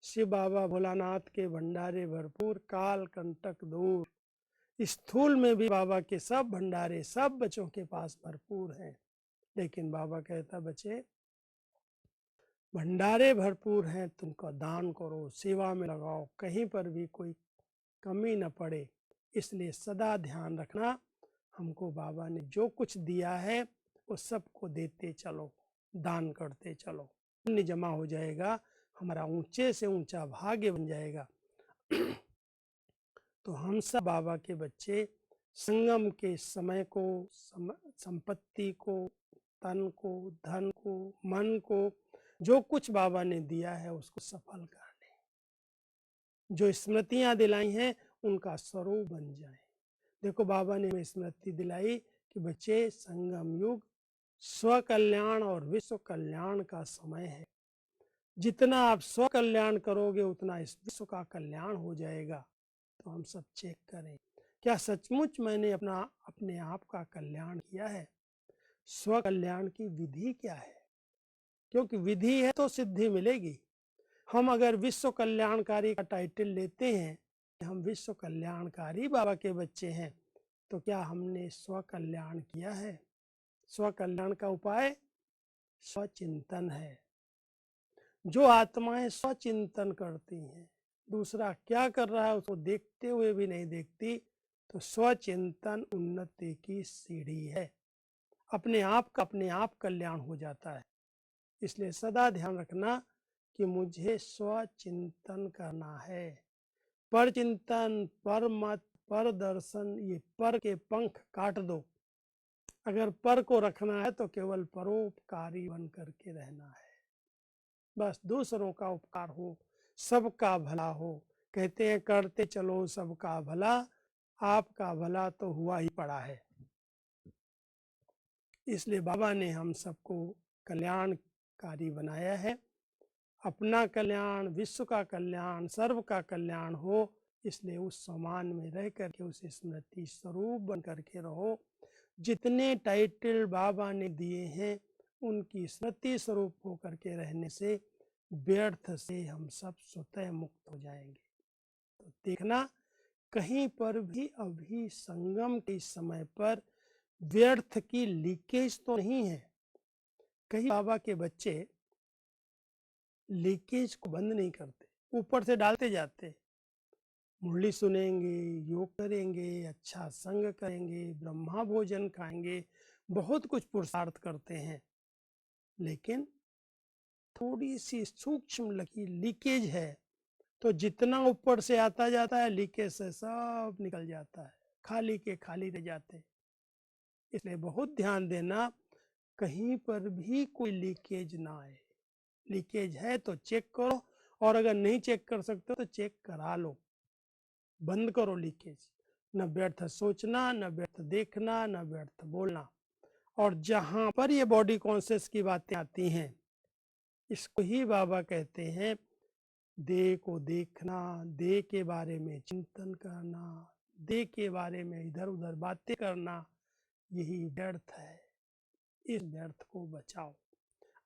शिव बाबा भोलानाथ के भंडारे भरपूर, काल कंटक दूर। स्थूल में भी बाबा के सब भंडारे सब बच्चों के पास भरपूर हैं, लेकिन बाबा कहता बच्चे भंडारे भरपूर हैं, तुमको दान करो, सेवा में लगाओ, कहीं पर भी कोई कमी न पड़े। इसलिए सदा ध्यान रखना, हमको बाबा ने जो कुछ दिया है वो सबको देते चलो, दान करते चलो, पुण्य जमा हो जाएगा, हमारा ऊंचे से ऊंचा भाग्य बन जाएगा। तो हम सब बाबा के बच्चे संगम के समय को, संपत्ति को, तन को, धन को, मन को, जो कुछ बाबा ने दिया है उसको सफल कर लें। जो स्मृतियां दिलाई हैं उनका स्वरूप बन जाए। देखो बाबा ने हमें स्मृति दिलाई कि बच्चे संगम युग स्व कल्याण और विश्व कल्याण का समय है। जितना आप स्व कल्याण करोगे उतना इस विश्व का कल्याण हो जाएगा। तो हम सब चेक करें, क्या सचमुच मैंने अपने आप का कल्याण किया है? स्व कल्याण की विधि क्या है? क्योंकि विधि है तो सिद्धि मिलेगी। हम अगर विश्व कल्याणकारी का टाइटल लेते हैं, हम विश्व कल्याणकारी बाबा के बच्चे हैं, तो क्या हमने स्व कल्याण किया है? स्व कल्याण का उपाय स्वचिंतन है। जो आत्माएं स्वचिंतन करती हैं, दूसरा क्या कर रहा है उसको देखते हुए भी नहीं देखती, तो स्वचिंतन उन्नति की सीढ़ी है। अपने आप कल्याण हो जाता है। इसलिए सदा ध्यान रखना कि मुझे स्वचिंतन करना है। पर चिंतन, पर मत, पर दर्शन, ये पर के पंख काट दो। अगर पर को रखना है तो केवल परोपकारी बन करके रहना है, बस दूसरों का उपकार हो, सबका भला हो। कहते हैं करते चलो सबका भला, आपका भला तो हुआ ही पड़ा है। इसलिए बाबा ने हम सबको कल्याणकारी बनाया है। अपना कल्याण, विश्व का कल्याण, सर्व का कल्याण हो, इसलिए उस समान में रह करके उस स्मृति स्वरूप बन करके रहो। जितने टाइटल बाबा ने दिए हैं उनकी स्मृति स्वरूप होकर के रहने से व्यर्थ से हम सब स्वतः मुक्त हो जाएंगे। तो देखना, कहीं पर भी अभी संगम के समय पर व्यर्थ की लीकेज तो नहीं है। कहीं बाबा के बच्चे लीकेज को बंद नहीं करते, ऊपर से डालते जाते। मुरली सुनेंगे, योग करेंगे, अच्छा संग करेंगे, ब्रह्मा भोजन खाएंगे, बहुत कुछ पुरुषार्थ करते हैं, लेकिन थोड़ी सी सूक्ष्म लगी लीकेज है, तो जितना ऊपर से आता जाता है लीकेज से सब निकल जाता है, खाली के खाली रह जाते। इसलिए बहुत ध्यान देना, कहीं पर भी कोई लीकेज ना आए। लीकेज है तो चेक करो, और अगर नहीं चेक कर सकते तो चेक करा लो, बंद करो लीकेज। न व्यर्थ सोचना, न व्यर्थ देखना, न व्यर्थ बोलना। और जहाँ पर ये बॉडी कॉन्शियस की बातें आती हैं, इसको ही बाबा कहते हैं देह को देखना, देह के बारे में चिंतन करना, देह के बारे में इधर उधर बातें करना, यही व्यर्थ है। इस व्यर्थ को बचाओ,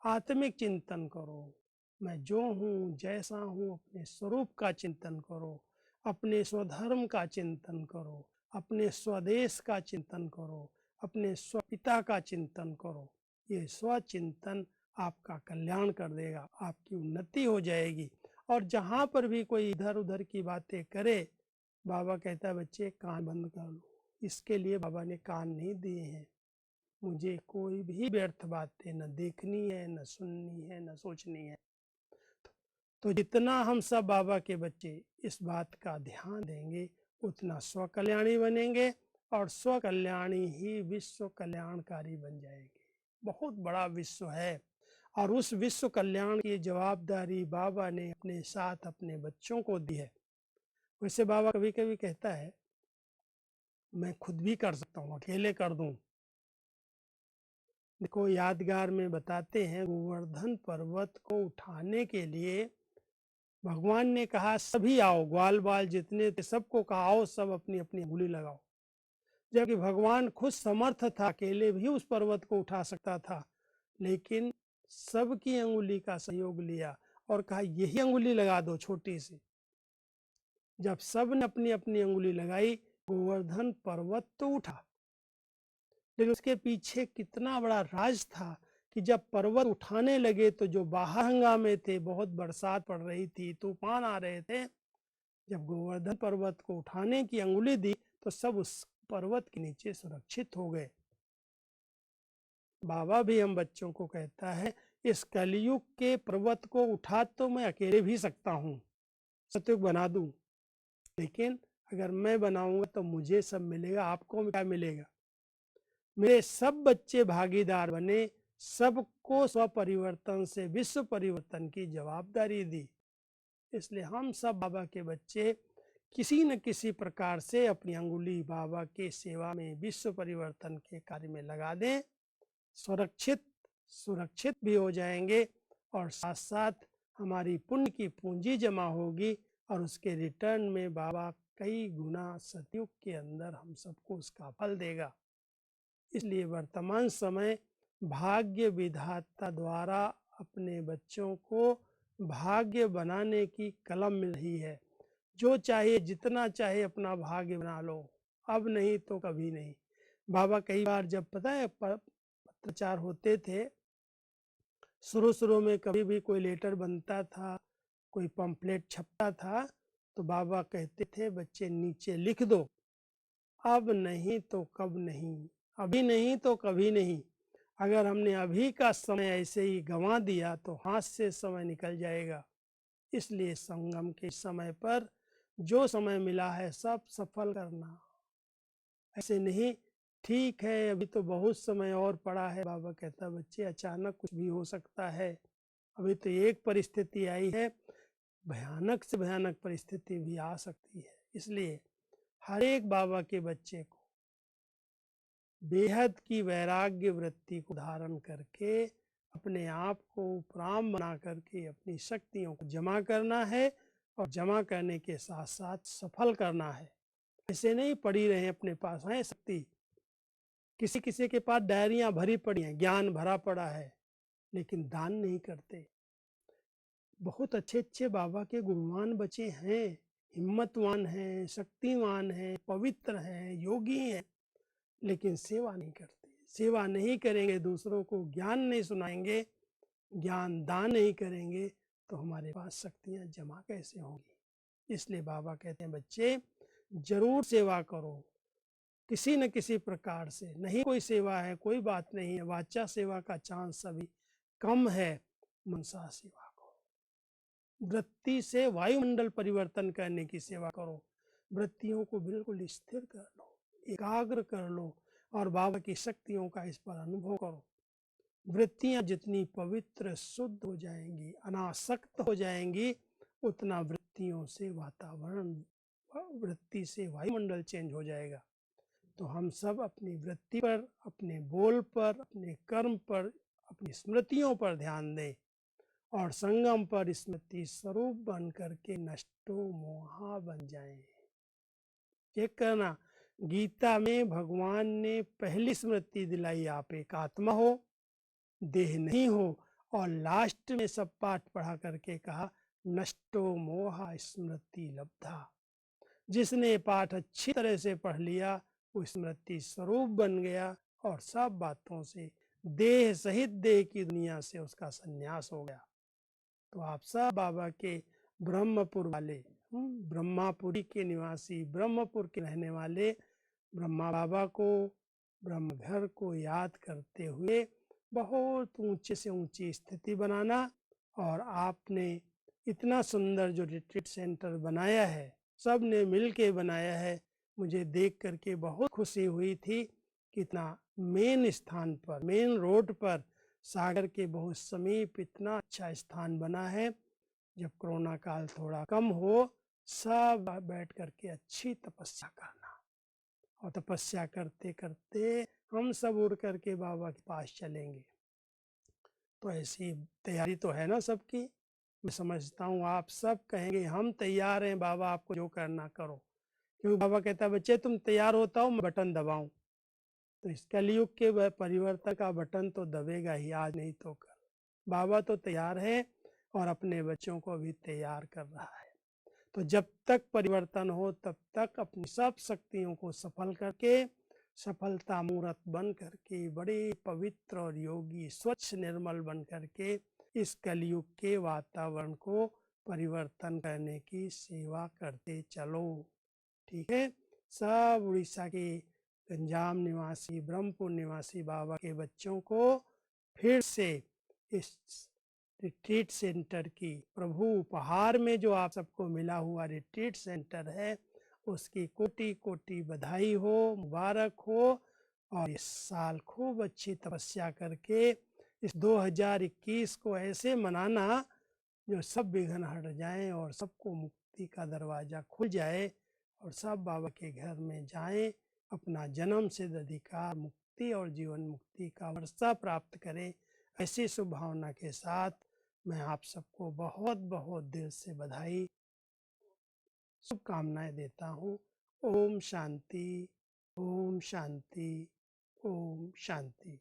आत्मिक चिंतन करो। मैं जो हूँ जैसा हूँ, अपने स्वरूप का चिंतन करो, अपने स्वधर्म का चिंतन करो, अपने स्वदेश का चिंतन करो, अपने स्वपिता का चिंतन करो। ये स्वचिंतन आपका कल्याण कर देगा, आपकी उन्नति हो जाएगी। और जहाँ पर भी कोई इधर उधर की बातें करे, बाबा कहता है बच्चे कान बंद कर लो। इसके लिए बाबा ने कान नहीं दिए हैं। मुझे कोई भी व्यर्थ बातें न देखनी है, न सुननी है, न सोचनी है। तो जितना हम सब बाबा के बच्चे इस बात का ध्यान देंगे, उतना स्वकल्याणी बनेंगे और स्वकल्याणी ही विश्व कल्याणकारी बन जाएंगे। बहुत बड़ा विश्व है और उस विश्व कल्याण की जवाबदारी बाबा ने अपने साथ अपने बच्चों को दी है। वैसे बाबा कभी कभी कहता है मैं खुद भी कर सकता हूँ, अकेले कर दूं। देखो यादगार में बताते हैं, गोवर्धन पर्वत को उठाने के लिए भगवान ने कहा सभी आओ, ग्वाल बाल जितने थे सबको कहा आओ, सब अपनी अपनी अंगुली लगाओ। जबकि भगवान खुद समर्थ था, अकेले भी उस पर्वत को उठा सकता था, लेकिन सबकी अंगुली का सहयोग लिया और कहा यही अंगुली लगा दो छोटी सी। जब सब ने अपनी अपनी अंगुली लगाई, गोवर्धन पर्वत तो उठा। लेकिन उसके पीछे कितना बड़ा राज था कि जब पर्वत उठाने लगे तो जो बाहर हंगामे थे, बहुत बरसात पड़ रही थी, तूफान आ रहे थे, जब गोवर्धन पर्वत को उठाने की अंगुली दी तो सब उस पर्वत के नीचे सुरक्षित हो गए। बाबा भी हम बच्चों को कहता है इस कलयुग के पर्वत को उठा तो मैं अकेले भी सकता हूँ, सतयुग बना दूं, लेकिन अगर मैं बनाऊंगा तो मुझे सब मिलेगा, आपको क्या मिलेगा? मेरे सब बच्चे भागीदार बने, सबको स्वपरिवर्तन से विश्व परिवर्तन की जवाबदारी दी। इसलिए हम सब बाबा के बच्चे किसी न किसी प्रकार से अपनी अंगुली बाबा के सेवा में, विश्व परिवर्तन के कार्य में लगा दें। सुरक्षित भी हो जाएंगे और साथ साथ हमारी पुण्य की पूंजी जमा होगी और उसके रिटर्न में बाबा कई गुना सतयुग के अंदर हम सबको उसका फल देगा। इसलिए वर्तमान समय भाग्य विधाता द्वारा अपने बच्चों को भाग्य बनाने की कलम मिल रही है। जो चाहे जितना चाहे अपना भाग्य बना लो, अब नहीं तो कभी नहीं। बाबा कई बार जब पता है पत्राचार होते थे, शुरू में कभी भी कोई लेटर बनता था, कोई पंपलेट छपता था, तो बाबा कहते थे बच्चे नीचे लिख दो, अब नहीं तो कब नहीं, अभी नहीं तो कभी नहीं। अगर हमने अभी का समय ऐसे ही गंवा दिया तो हाथ से समय निकल जाएगा। इसलिए संगम के समय पर जो समय मिला है सब सफल करना। ऐसे नहीं ठीक है अभी तो बहुत समय और पड़ा है, बाबा कहता बच्चे अचानक कुछ भी हो सकता है। अभी तो एक परिस्थिति आई है, भयानक से भयानक परिस्थिति भी आ सकती है। इसलिए हर एक बाबा के बच्चे को बेहद की वैराग्य वृत्ति को धारण करके अपने आप को उपराम बना करके अपनी शक्तियों को जमा करना है और जमा करने के साथ साथ सफल करना है। ऐसे नहीं पड़ी रहे अपने पास है शक्ति। किसी किसी के पास डायरियां भरी पड़ी हैं, ज्ञान भरा पड़ा है, लेकिन दान नहीं करते। बहुत अच्छे अच्छे बाबा के गुणवान बच्चे हैं, हिम्मतवान हैं, शक्तिवान हैं, पवित्र हैं, योगी हैं, लेकिन सेवा नहीं करते। सेवा नहीं करेंगे, दूसरों को ज्ञान नहीं सुनाएंगे, ज्ञान दान नहीं करेंगे, तो हमारे पास शक्तियां जमा कैसे होंगी? इसलिए बाबा कहते हैं बच्चे जरूर सेवा करो, किसी न किसी प्रकार से। नहीं कोई सेवा है कोई बात नहीं है, वाचा सेवा का चांस अभी कम है, मनसा सेवा करो। वृत्ति से वायुमंडल परिवर्तन करने की सेवा करो। वृत्तियों को बिल्कुल स्थिर कर लो, एकाग्र कर लो और बाबा की शक्तियों का इस पर अनुभव करो। वृत्तियां जितनी पवित्र शुद्ध हो जाएंगी, अनासक्त हो जाएंगी, उतना वृत्तियों से वातावरण, वृत्ति से वायुमंडल चेंज हो जाएगा। तो हम सब अपनी वृत्ति पर, अपने बोल पर, अपने कर्म पर, अपनी स्मृतियों पर ध्यान दें और संगम पर स्मृति स्वरूप बन करके नष्टो मोहा बन जाएं। चेक करना, गीता में भगवान ने पहली स्मृति दिलाई आप एक आत्मा हो, देह नहीं हो, और लास्ट में सब पाठ पढ़ा करके कहा नष्टो मोहा स्मृति लब्धा। जिसने पाठ अच्छी तरह से पढ़ लिया वो स्मृति स्वरूप बन गया और सब बातों से देह सहित देह की दुनिया से उसका संन्यास हो गया। तो आप सब बाबा के ब्रह्मपुर वाले, ब्रह्मापुरी के निवासी, ब्रह्मपुर के रहने वाले ब्रह्मा बाबा को, ब्रह्मघर को याद करते हुए बहुत ऊंचे से ऊंची स्थिति बनाना। और आपने इतना सुंदर जो रिट्रीट सेंटर बनाया है, सब ने मिल के बनाया है, मुझे देख करके बहुत खुशी हुई थी। कितना मेन स्थान पर, मेन रोड पर, सागर के बहुत समीप इतना अच्छा स्थान बना है। जब कोरोना काल थोड़ा कम हो, सब बैठ करके अच्छी तपस्या करना, और तपस्या करते करते हम सब उड़ करके बाबा के पास चलेंगे। तो ऐसी तैयारी तो है ना सबकी। मैं समझता हूँ आप सब कहेंगे हम तैयार हैं बाबा, आपको जो करना करो, क्योंकि बाबा कहता है बच्चे तुम तैयार होता हो मैं बटन दबाऊं। तो इस कलयुग के परिवर्तन का बटन तो दबेगा ही, आज नहीं तो कल। बाबा तो तैयार है और अपने बच्चों को भी तैयार कर रहा है। तो जब तक परिवर्तन हो तब तक अपनी सब शक्तियों को सफल करके, सफलता मूर्त बन करके, बड़े पवित्र और योगी स्वच्छ निर्मल बन करके इस कलयुग के वातावरण को परिवर्तन करने की सेवा करते चलो। ठीक है। सब उड़ीसा के गंजाम निवासी, ब्रह्मपुर निवासी बाबा के बच्चों को फिर से इस रिट्रीट सेंटर की प्रभु उपहार में जो आप सबको मिला हुआ रिट्रीट सेंटर है, उसकी कोटि कोटि बधाई हो, मुबारक हो। और इस साल खूब अच्छी तपस्या करके इस 2021 को ऐसे मनाना जो सब विघ्न हट जाएं और सबको मुक्ति का दरवाज़ा खुल जाए और सब बाबा के घर में जाएं, अपना जन्म सिद्ध अधिकार, मुक्ति और जीवन मुक्ति का वर्षा प्राप्त करें। ऐसी शुभ भावना के साथ मैं आप सबको बहुत बहुत दिल से बधाई, शुभकामनाएं देता हूँ। ओम शांति, ओम शांति, ओम शांति।